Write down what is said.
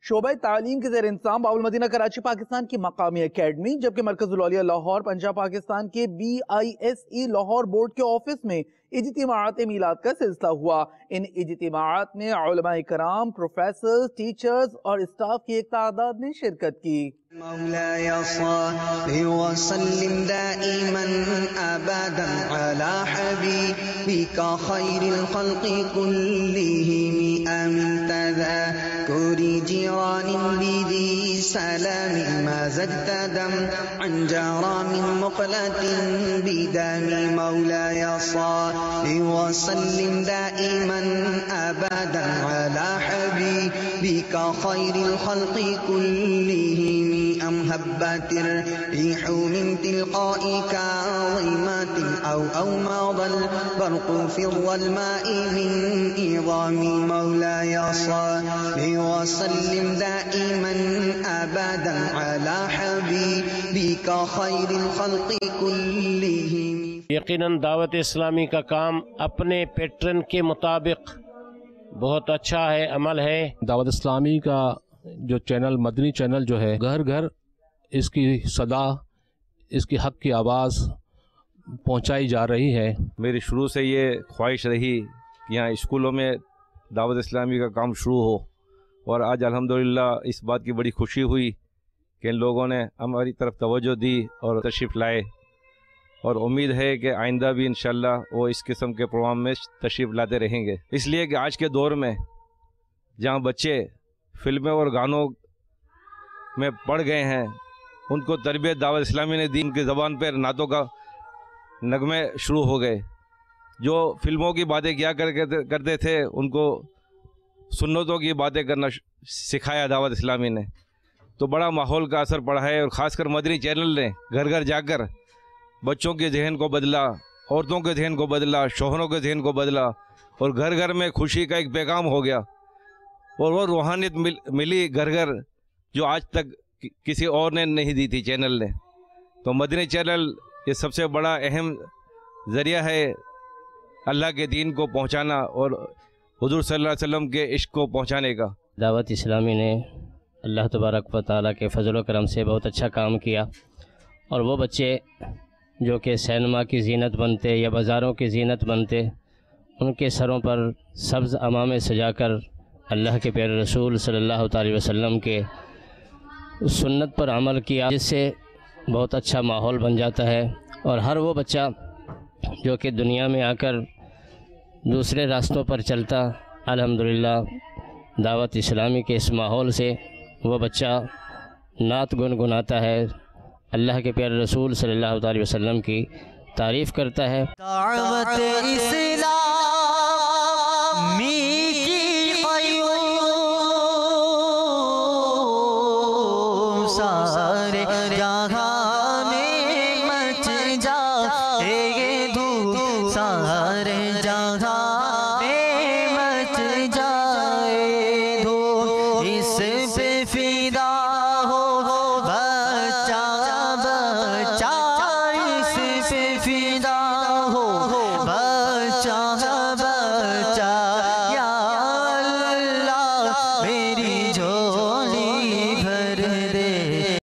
شعبہ تعلیم کے زیر انتظام بابالمدینہ کراچی پاکستان کی مقامی اکیڈمی جبکہ مرکز العلیہ لاہور پنجاب پاکستان کے BISE لاہور بورڈ کے آفس میں اجتماعات میلاد کا سلسلہ ہوا۔ ان اجتماعات میں علماء کرام، پروفیسرز، ٹیچرز اور اسٹاف کی ایک تعداد نے شرکت کی۔ مولاي صل وسلم دائما ابدا على حبيبك خير الخلق كلهم امن تذكر جيران بذي سلام ما زدت دم عن جرى من مقلة بدم مولاي صل وسلم دائما ابدا على حبيبك خير الخلق كلهم أم هبت الريح من تلقاء كاظمات أو ماض البرق في الظلماء من إظام مولاي صل وسلم دائما أبدا على حبيبك خير الخلق كلهم۔ یقیناً دعوت اسلامی کا کام اپنے پیٹرن کے مطابق بہت اچھا ہے، عمل ہے۔ دعوت اسلامی کا جو چینل، مدنی چینل جو ہے، گھر گھر اس کی صدا، اس کی حق کی آواز پہنچائی جا رہی ہے۔ میری شروع سے یہ خواہش رہی کہ یہاں اسکولوں میں دعوت اسلامی کا کام شروع ہو، اور آج الحمدللہ اس بات کی بڑی خوشی ہوئی کہ ان لوگوں نے ہماری طرف توجہ دی اور تشریف لائے، اور امید ہے کہ آئندہ بھی انشاءاللہ وہ اس قسم کے پروگرام میں تشریف لاتے رہیں گے، اس لیے کہ آج کے دور میں جہاں بچے فلمیں اور گانوں میں پڑ گئے ہیں، ان کو تربیت دعوت اسلامی نے دی۔ ان کی زبان پر نعتوں کا نغمے شروع ہو گئے، جو فلموں کی باتیں کیا کرتے تھے ان کو سنتوں کی باتیں کرنا سکھایا دعوت اسلامی نے، تو بڑا ماحول کا اثر پڑا ہے، اور خاص کر مدنی چینل نے گھر گھر جا کر بچوں کے ذہن کو بدلا، عورتوں کے ذہن کو بدلا، شوہروں کے ذہن کو بدلا، اور گھر گھر میں خوشی کا ایک پیغام ہو گیا، اور وہ روحانیت ملی گھر گھر جو آج تک کسی اور نے نہیں دی تھی چینل نے۔ تو مدنی چینل یہ سب سے بڑا اہم ذریعہ ہے اللہ کے دین کو پہنچانا اور حضور صلی اللہ علیہ وسلم کے عشق کو پہنچانے کا۔ دعوت اسلامی نے اللہ تبارک و تعالیٰ کے فضل و کرم سے بہت اچھا کام کیا، اور وہ بچے جو کہ سینما کی زینت بنتے یا بازاروں کی زینت بنتے، ان کے سروں پر سبز عمامے سجا کر اللہ کے پیارے رسول صلی اللہ تعالی وسلم کے سنت پر عمل کیا، جس سے بہت اچھا ماحول بن جاتا ہے، اور ہر وہ بچہ جو کہ دنیا میں آ کر دوسرے راستوں پر چلتا، الحمدللہ دعوت اسلامی کے اس ماحول سے وہ بچہ نعت گنگناتا ہے، اللہ کے پیارے رسول صلی اللہ علیہ وسلم کی تعریف کرتا ہے۔ دعوت اسلام